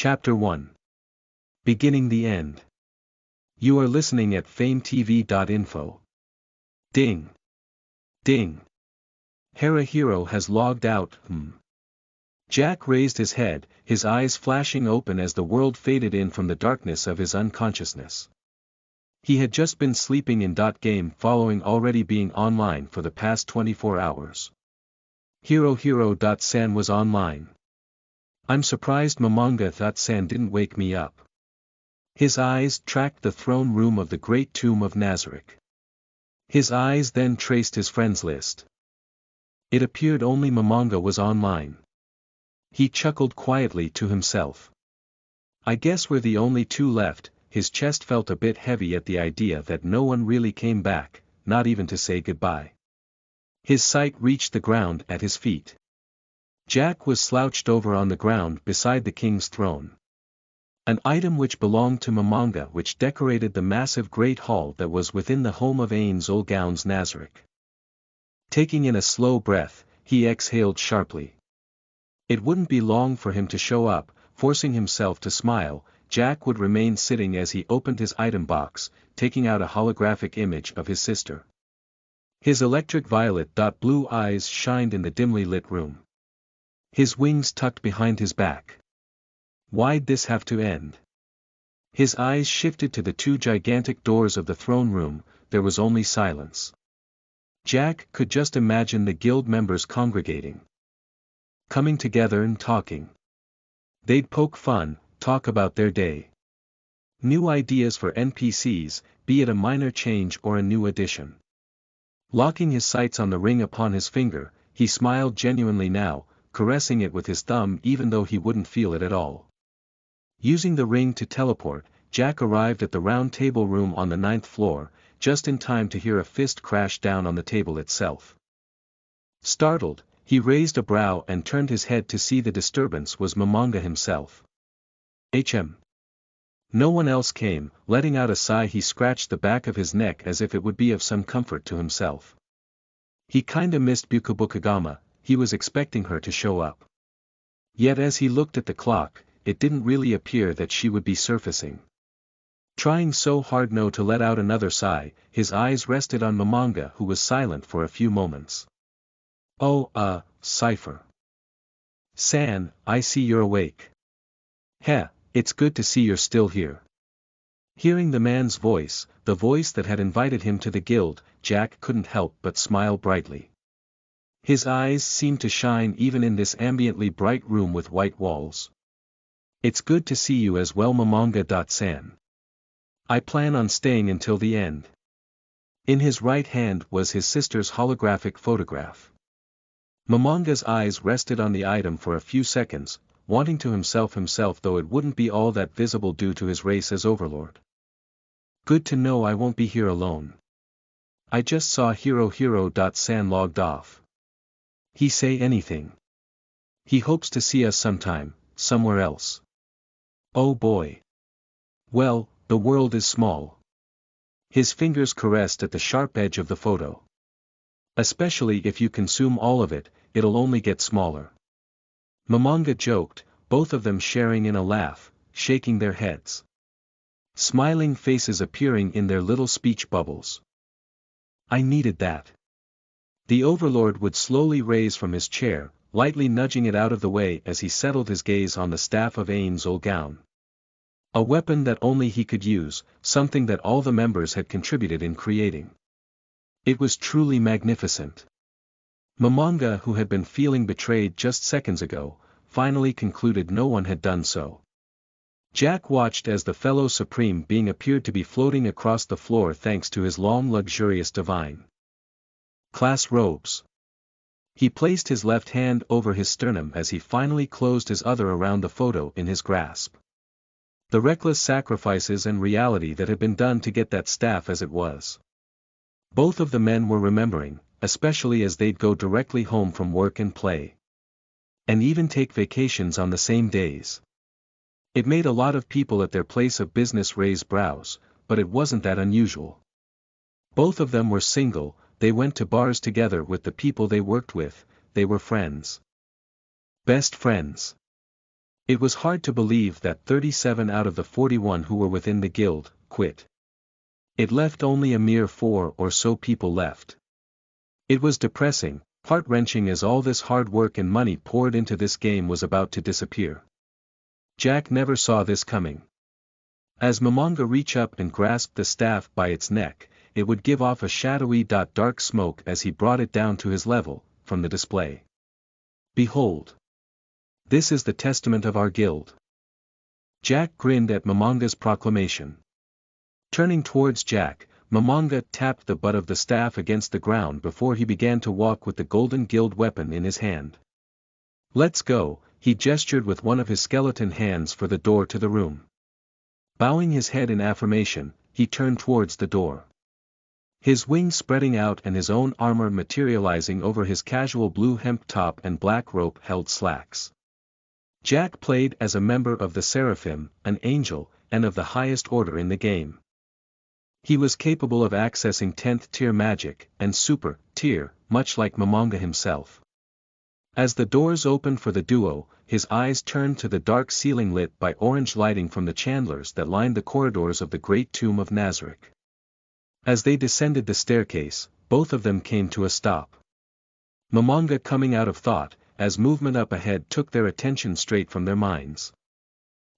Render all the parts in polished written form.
Chapter 1. Beginning the End. You are listening at FameTV.info. Ding. Ding. Hero has logged out. Jack raised his head, his eyes flashing open as the world faded in from the darkness of his unconsciousness. He had just been sleeping in .game following already being online for the past 24 hours. Hero.san was online. I'm surprised Mamanga.san didn't wake me up. His eyes tracked the throne room of the great tomb of Nazarick. His eyes then traced his friends list. It appeared only Mamanga was online. He chuckled quietly to himself. I guess we're the only two left. His chest felt a bit heavy at the idea that no one really came back, not even to say goodbye. His sight reached the ground at his feet. Jack was slouched over on the ground beside the king's throne. An item which belonged to Mamanga, which decorated the massive great hall that was within the home of Ains Olgauns Nazarick. Taking in a slow breath, he exhaled sharply. It wouldn't be long for him to show up. Forcing himself to smile, Jack would remain sitting as he opened his item box, taking out a holographic image of his sister. His electric violet blue eyes shined in the dimly lit room. His wings tucked behind his back. Why'd this have to end? His eyes shifted to the two gigantic doors of the throne room. There was only silence. Jack could just imagine the guild members congregating. Coming together and talking. They'd poke fun, talk about their day. New ideas for NPCs, be it a minor change or a new addition. Locking his sights on the ring upon his finger, he smiled genuinely now, caressing it with his thumb even though he wouldn't feel it at all. Using the ring to teleport, Jack arrived at the round table room on the 9th floor, just in time to hear a fist crash down on the table itself. Startled, he raised a brow and turned his head to see the disturbance was Mamanga himself. No one else came. Letting out a sigh, he scratched the back of his neck as if it would be of some comfort to himself. He kinda missed Bukabukagama. He was expecting her to show up. Yet as he looked at the clock, it didn't really appear that she would be surfacing. Trying so hard not to let out another sigh, his eyes rested on Mamanga, who was silent for a few moments. Oh, Cypher. San, I see you're awake. Heh, it's good to see you're still here. Hearing the man's voice, the voice that had invited him to the guild, Jack couldn't help but smile brightly. His eyes seemed to shine even in this ambiently bright room with white walls. It's good to see you as well, Mamanga.san. I plan on staying until the end. In his right hand was his sister's holographic photograph. Mamanga's eyes rested on the item for a few seconds, wanting to himself though it wouldn't be all that visible due to his race as Overlord. Good to know I won't be here alone. I just saw Hero.san logged off. He say anything? He hopes to see us sometime, somewhere else. Oh boy. Well, the world is small. His fingers caressed at the sharp edge of the photo. Especially if you consume all of it, it'll only get smaller. Mamanga joked, both of them sharing in a laugh, shaking their heads. Smiling faces appearing in their little speech bubbles. I needed that. The Overlord would slowly raise from his chair, lightly nudging it out of the way as he settled his gaze on the staff of Ains Olgaun. A weapon that only he could use, something that all the members had contributed in creating. It was truly magnificent. Mamanga, who had been feeling betrayed just seconds ago, finally concluded no one had done so. Jack watched as the fellow supreme being appeared to be floating across the floor thanks to his long luxurious divine class robes. He placed his left hand over his sternum as he finally closed his other around the photo in his grasp. The reckless sacrifices and reality that had been done to get that staff as it was. Both of the men were remembering, especially as they'd go directly home from work and play. And even take vacations on the same days. It made a lot of people at their place of business raise brows, but it wasn't that unusual. Both of them were single, they went to bars together with the people they worked with, they were friends. Best friends. It was hard to believe that 37 out of the 41 who were within the guild quit. It left only a mere 4 or so people left. It was depressing, heart-wrenching, as all this hard work and money poured into this game was about to disappear. Jack never saw this coming. As Momonga reached up and grasped the staff by its neck, it would give off a shadowy dark smoke as he brought it down to his level, from the display. Behold! This is the testament of our guild. Jack grinned at Momonga's proclamation. Turning towards Jack, Momonga tapped the butt of the staff against the ground before he began to walk with the golden guild weapon in his hand. Let's go, he gestured with one of his skeleton hands for the door to the room. Bowing his head in affirmation, he turned towards the door. His wings spreading out and his own armor materializing over his casual blue hemp top and black rope-held slacks. Jack played as a member of the Seraphim, an angel, and of the highest order in the game. He was capable of accessing 10th tier magic, and super tier, much like Momonga himself. As the doors opened for the duo, his eyes turned to the dark ceiling lit by orange lighting from the chandeliers that lined the corridors of the Great Tomb of Nazareth. As they descended the staircase, both of them came to a stop. Momonga coming out of thought, as movement up ahead took their attention straight from their minds.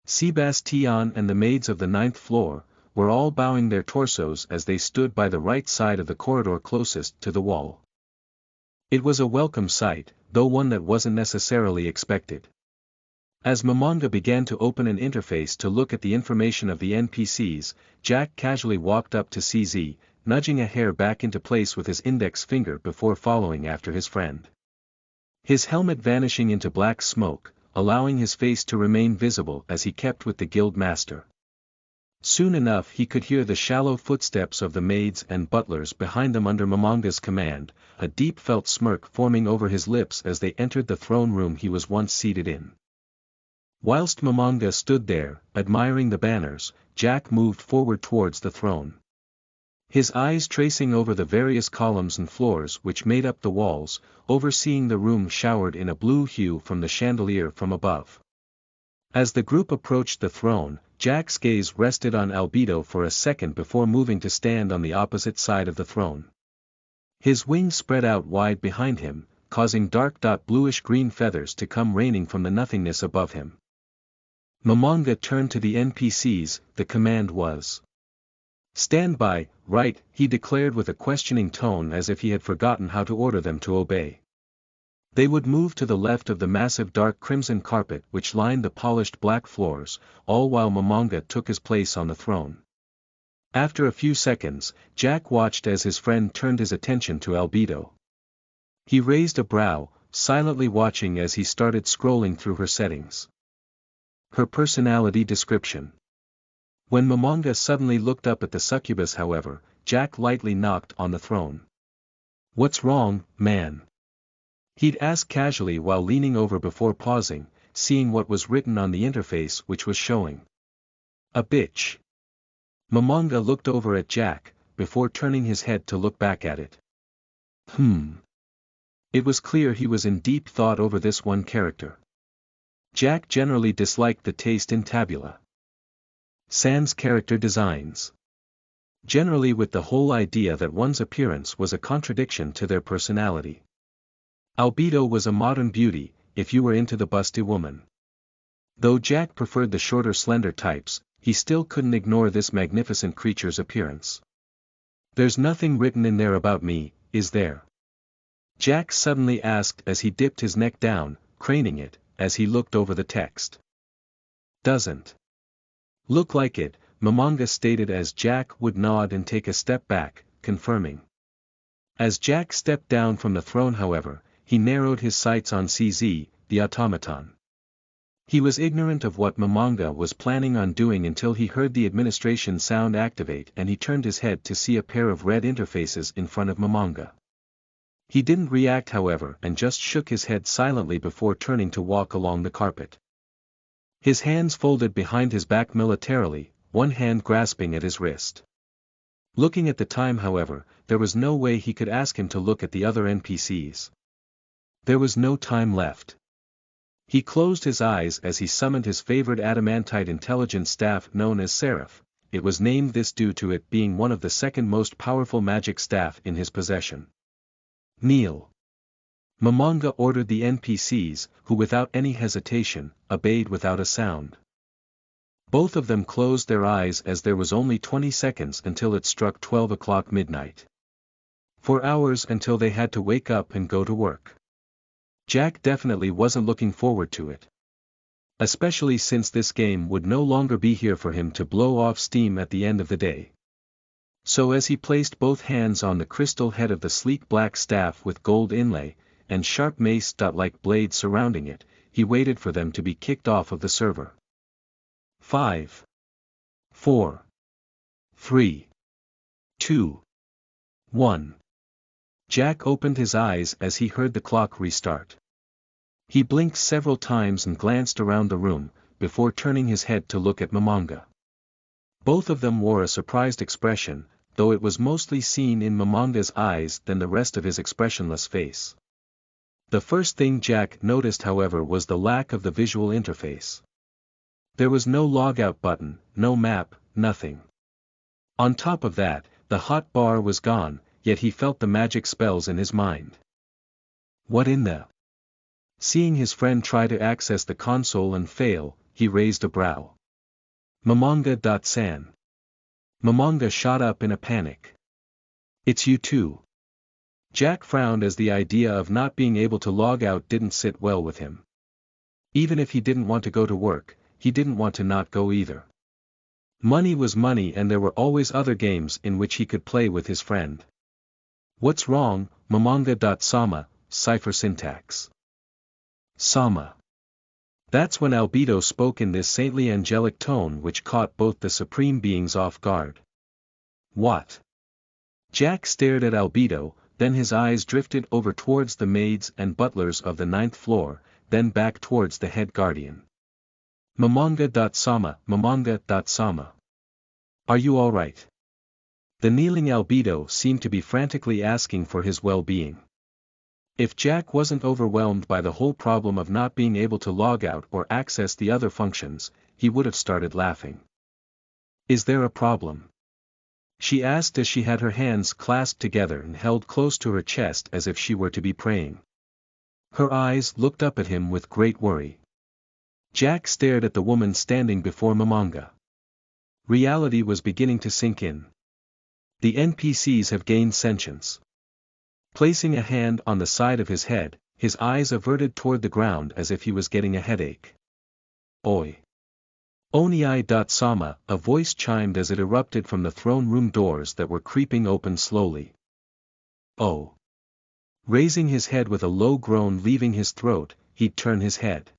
Sebastian and the maids of the 9th floor were all bowing their torsos as they stood by the right side of the corridor closest to the wall. It was a welcome sight, though one that wasn't necessarily expected. As Momonga began to open an interface to look at the information of the NPCs, Jack casually walked up to CZ, nudging a hair back into place with his index finger before following after his friend. His helmet vanishing into black smoke, allowing his face to remain visible as he kept with the guild master. Soon enough he could hear the shallow footsteps of the maids and butlers behind them under Momonga's command, a deep felt smirk forming over his lips as they entered the throne room he was once seated in. Whilst Momonga stood there, admiring the banners, Jack moved forward towards the throne. His eyes tracing over the various columns and floors which made up the walls, overseeing the room showered in a blue hue from the chandelier from above. As the group approached the throne, Jack's gaze rested on Albedo for a second before moving to stand on the opposite side of the throne. His wings spread out wide behind him, causing dark bluish-green feathers to come raining from the nothingness above him. Momonga turned to the NPCs, the command was. "Stand by, right," he declared with a questioning tone as if he had forgotten how to order them to obey. They would move to the left of the massive dark crimson carpet which lined the polished black floors, all while Momonga took his place on the throne. After a few seconds, Jack watched as his friend turned his attention to Albedo. He raised a brow, silently watching as he started scrolling through her settings. Her personality description. When Momonga suddenly looked up at the succubus, however, Jack lightly knocked on the throne. "What's wrong, man?" He'd ask casually while leaning over before pausing, seeing what was written on the interface which was showing. "A bitch." Momonga looked over at Jack, before turning his head to look back at it. It was clear he was in deep thought over this one character. Jack generally disliked the taste in tabula. Sans character designs. Generally with the whole idea that one's appearance was a contradiction to their personality. Albedo was a modern beauty, if you were into the busty woman. Though Jack preferred the shorter slender types, he still couldn't ignore this magnificent creature's appearance. "There's nothing written in there about me, is there?" Jack suddenly asked as he dipped his neck down, craning it, as he looked over the text. "Doesn't look like it," Momonga stated as Jack would nod and take a step back, confirming. As Jack stepped down from the throne, however, he narrowed his sights on CZ, the automaton. He was ignorant of what Momonga was planning on doing until he heard the administration sound activate and he turned his head to see a pair of red interfaces in front of Momonga. He didn't react, however, and just shook his head silently before turning to walk along the carpet. His hands folded behind his back militarily, one hand grasping at his wrist. Looking at the time, however, there was no way he could ask him to look at the other NPCs. There was no time left. He closed his eyes as he summoned his favorite adamantite intelligence staff known as Seraph. It was named this due to it being one of the second most powerful magic staff in his possession. Kneel. Momonga ordered the NPCs, who without any hesitation, obeyed without a sound. Both of them closed their eyes as there was only 20 seconds until it struck 12 o'clock midnight. 4 hours until they had to wake up and go to work. Jack definitely wasn't looking forward to it. Especially since this game would no longer be here for him to blow off steam at the end of the day. So as he placed both hands on the crystal head of the sleek black staff with gold inlay, and sharp mace-like blades surrounding it, he waited for them to be kicked off of the server. 5. 4. 3. 2. 1. Jack opened his eyes as he heard the clock restart. He blinked several times and glanced around the room, before turning his head to look at Momonga. Both of them wore a surprised expression, though it was mostly seen in Momonga's eyes than the rest of his expressionless face. The first thing Jack noticed, however, was the lack of the visual interface. There was no logout button, no map, nothing. On top of that, the hot bar was gone, yet he felt the magic spells in his mind. What in the? Seeing his friend try to access the console and fail, he raised a brow. Momonga.san. Momonga shot up in a panic. It's you too. Jack frowned as the idea of not being able to log out didn't sit well with him. Even if he didn't want to go to work, he didn't want to not go either. Money was money and there were always other games in which he could play with his friend. What's wrong, Momonga.sama, cipher syntax. Sama. That's when Albedo spoke in this saintly angelic tone which caught both the supreme beings off guard. What? Jack stared at Albedo, then his eyes drifted over towards the maids and butlers of the 9th floor, then back towards the head guardian. Momonga.sama, Momonga.sama. Are you alright? The kneeling Albedo seemed to be frantically asking for his well-being. If Jack wasn't overwhelmed by the whole problem of not being able to log out or access the other functions, he would have started laughing. Is there a problem? She asked as she had her hands clasped together and held close to her chest as if she were to be praying. Her eyes looked up at him with great worry. Jack stared at the woman standing before Momonga. Reality was beginning to sink in. The NPCs have gained sentience. Placing a hand on the side of his head, his eyes averted toward the ground as if he was getting a headache. Oi. Onii.sama, a voice chimed as it erupted from the throne room doors that were creeping open slowly. Oh. Raising his head with a low groan leaving his throat, he'd turn his head.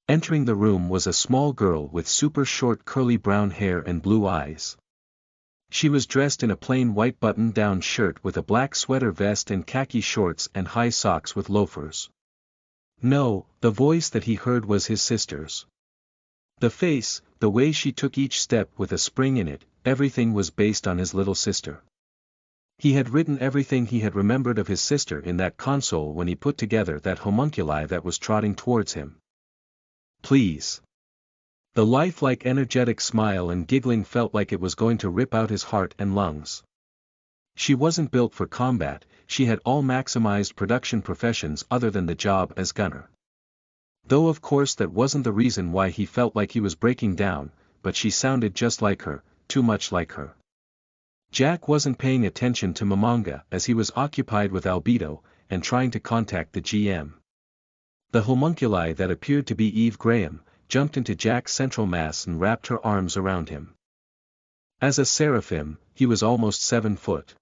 Entering the room was a small girl with super short curly brown hair and blue eyes. She was dressed in a plain white button-down shirt with a black sweater vest and khaki shorts and high socks with loafers. No, the voice that he heard was his sister's. The face, the way she took each step with a spring in it, everything was based on his little sister. He had written everything he had remembered of his sister in that console when he put together that homunculi that was trotting towards him. Please. The lifelike energetic smile and giggling felt like it was going to rip out his heart and lungs. She wasn't built for combat, she had all maximized production professions other than the job as gunner. Though of course that wasn't the reason why he felt like he was breaking down, but she sounded just like her, too much like her. Jack wasn't paying attention to Momonga as he was occupied with Albedo, and trying to contact the GM. The homunculi that appeared to be Eve Graham, jumped into Jack's central mass and wrapped her arms around him. As a Seraphim, he was almost 7 foot.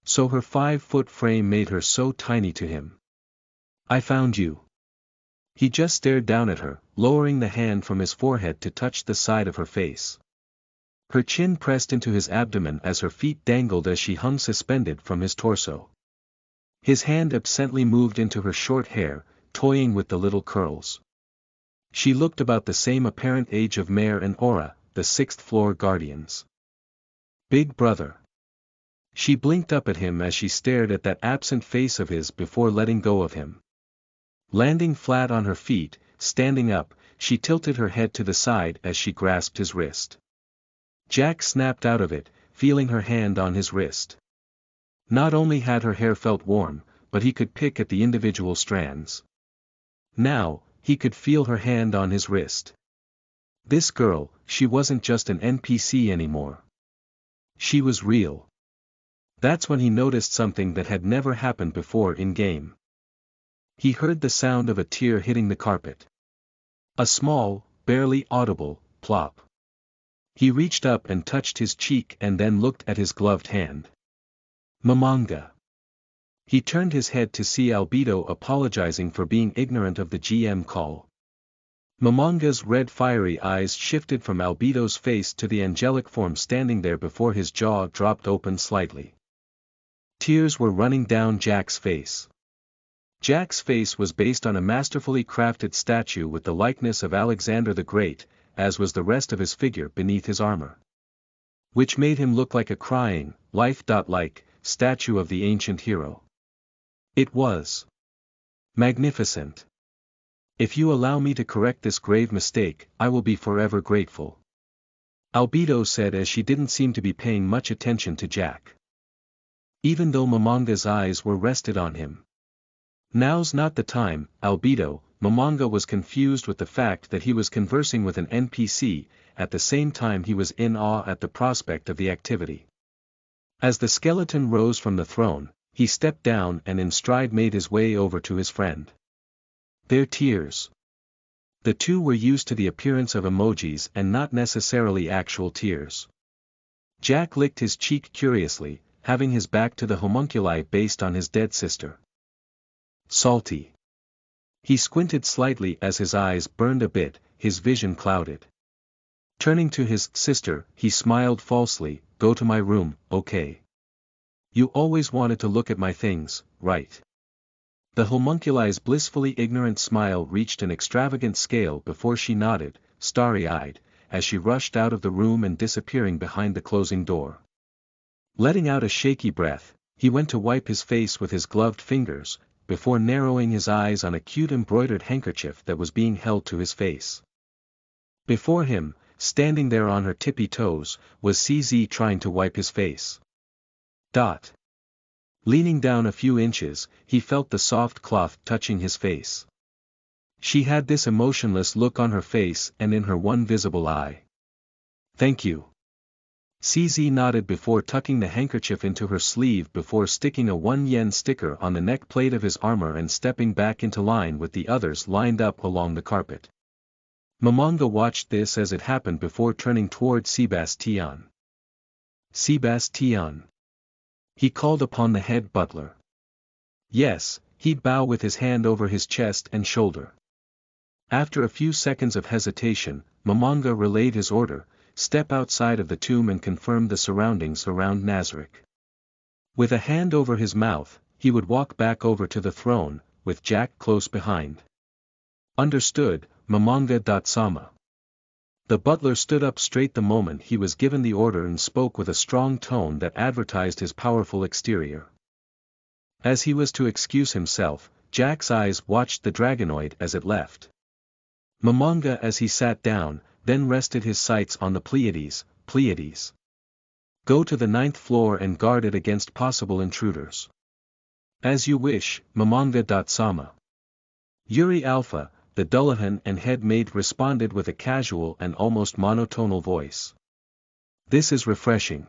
So her 5-foot frame made her so tiny to him. I found you. He just stared down at her, lowering the hand from his forehead to touch the side of her face. Her chin pressed into his abdomen as her feet dangled as she hung suspended from his torso. His hand absently moved into her short hair, toying with the little curls. She looked about the same apparent age of Mare and Aura, the 6th floor guardians. Big brother. She blinked up at him as she stared at that absent face of his before letting go of him. Landing flat on her feet, standing up, she tilted her head to the side as she grasped his wrist. Jack snapped out of it, feeling her hand on his wrist. Not only had her hair felt warm, but he could pick at the individual strands. Now, he could feel her hand on his wrist. This girl, she wasn't just an NPC anymore. She was real. That's when he noticed something that had never happened before in-game. He heard the sound of a tear hitting the carpet. A small, barely audible, plop. He reached up and touched his cheek and then looked at his gloved hand. Mamanga. He turned his head to see Albedo apologizing for being ignorant of the GM call. Mamanga's red fiery eyes shifted from Albedo's face to the angelic form standing there before his jaw dropped open slightly. Tears were running down Jack's face. Jack's face was based on a masterfully crafted statue with the likeness of Alexander the Great, as was the rest of his figure beneath his armor. Which made him look like a crying, lifelike, statue of the ancient hero. It was magnificent. If you allow me to correct this grave mistake, I will be forever grateful. Albedo said as she didn't seem to be paying much attention to Jack. Even though Mamanga's eyes were rested on him. Now's not the time, Albedo. Mamanga was confused with the fact that he was conversing with an NPC, at the same time he was in awe at the prospect of the activity. As the skeleton rose from the throne, he stepped down and in stride made his way over to his friend. Their tears. The two were used to the appearance of emojis and not necessarily actual tears. Jack licked his cheek curiously, having his back to the homunculi based on his dead sister. Salty. He squinted slightly as his eyes burned a bit, his vision clouded. Turning to his sister, he smiled falsely, "Go to my room, okay? You always wanted to look at my things, right?" The homunculi's blissfully ignorant smile reached an extravagant scale before she nodded, starry-eyed, as she rushed out of the room and disappearing behind the closing door. Letting out a shaky breath, he went to wipe his face with his gloved fingers, before narrowing his eyes on a cute embroidered handkerchief that was being held to his face. Before him, standing there on her tippy toes, was CZ trying to wipe his face. Leaning down a few inches, he felt the soft cloth touching his face. She had this emotionless look on her face and in her one visible eye. "Thank you." CZ nodded before tucking the handkerchief into her sleeve before sticking a 1 yen sticker on the neck plate of his armor and stepping back into line with the others lined up along the carpet. Mamanga watched this as it happened before turning toward Sebastian. "Sebastian." He called upon the head butler. Yes, he'd bow with his hand over his chest and shoulder. After a few seconds of hesitation, Mamanga relayed his order, "Step outside of the tomb and confirm the surroundings around Nazarick." With a hand over his mouth, he would walk back over to the throne, with Jack close behind. "Understood, Mamanga-sama." The butler stood up straight the moment he was given the order and spoke with a strong tone that advertised his powerful exterior. As he was to excuse himself, Jack's eyes watched the dragonoid as it left. Mamanga as he sat down, then rested his sights on the Pleiades. "Go to the 9th floor and guard it against possible intruders." "As you wish, Mamanga-sama." Yuri Alpha, the Dullahan and head maid responded with a casual and almost monotonal voice. "This is refreshing,"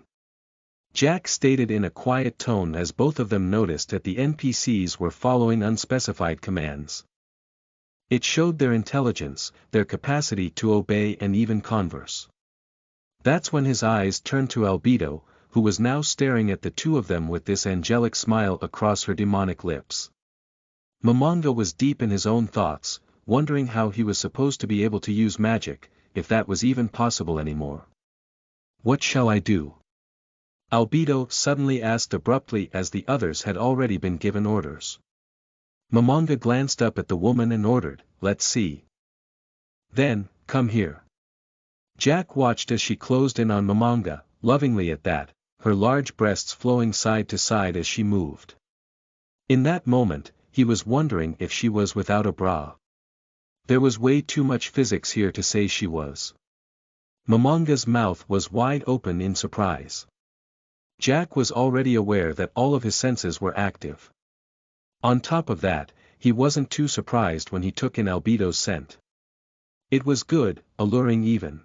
Jack stated in a quiet tone as both of them noticed that the NPCs were following unspecified commands. It showed their intelligence, their capacity to obey and even converse. That's when his eyes turned to Albedo, who was now staring at the two of them with this angelic smile across her demonic lips. Mamanga was deep in his own thoughts, wondering how he was supposed to be able to use magic, if that was even possible anymore. "What shall I do?" Albedo suddenly asked abruptly as the others had already been given orders. Mamanga glanced up at the woman and ordered, "Let's see." Then, "Come here." Jack watched as she closed in on Mamanga, lovingly at that, her large breasts flowing side to side as she moved. In that moment, he was wondering if she was without a bra. There was way too much physics here to say she was. Momonga's mouth was wide open in surprise. Jack was already aware that all of his senses were active. On top of that, he wasn't too surprised when he took in Albedo's scent. It was good, alluring even.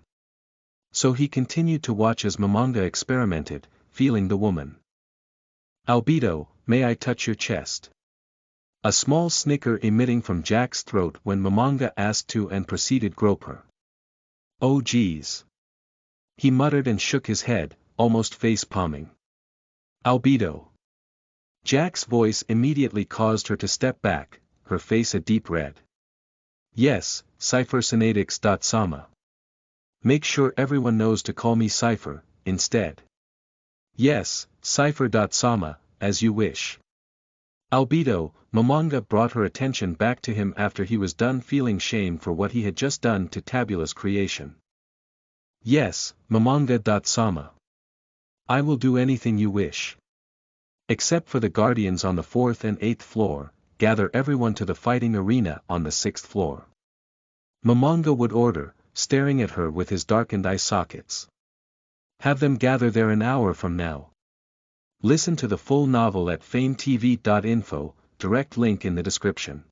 So he continued to watch as Momonga experimented, feeling the woman. "Albedo, may I touch your chest?" A small snicker emitting from Jack's throat when Momonga asked to and proceeded grope her. "Oh geez." He muttered and shook his head, almost face-palming. "Albedo." Jack's voice immediately caused her to step back, her face a deep red. "Yes, ZGearCecil. Make sure everyone knows to call me Cypher, instead." "Yes, Cypher. As you wish." Albedo, Momonga brought her attention back to him after he was done feeling shame for what he had just done to Tabula's creation. "Yes, Momonga. I will do anything you wish. Except for the guardians on the 4th and 8th floor, gather everyone to the fighting arena on the 6th floor." Momonga would order, staring at her with his darkened eye sockets. "Have them gather there an hour from now." Listen to the full novel at FameTV.info, direct link in the description.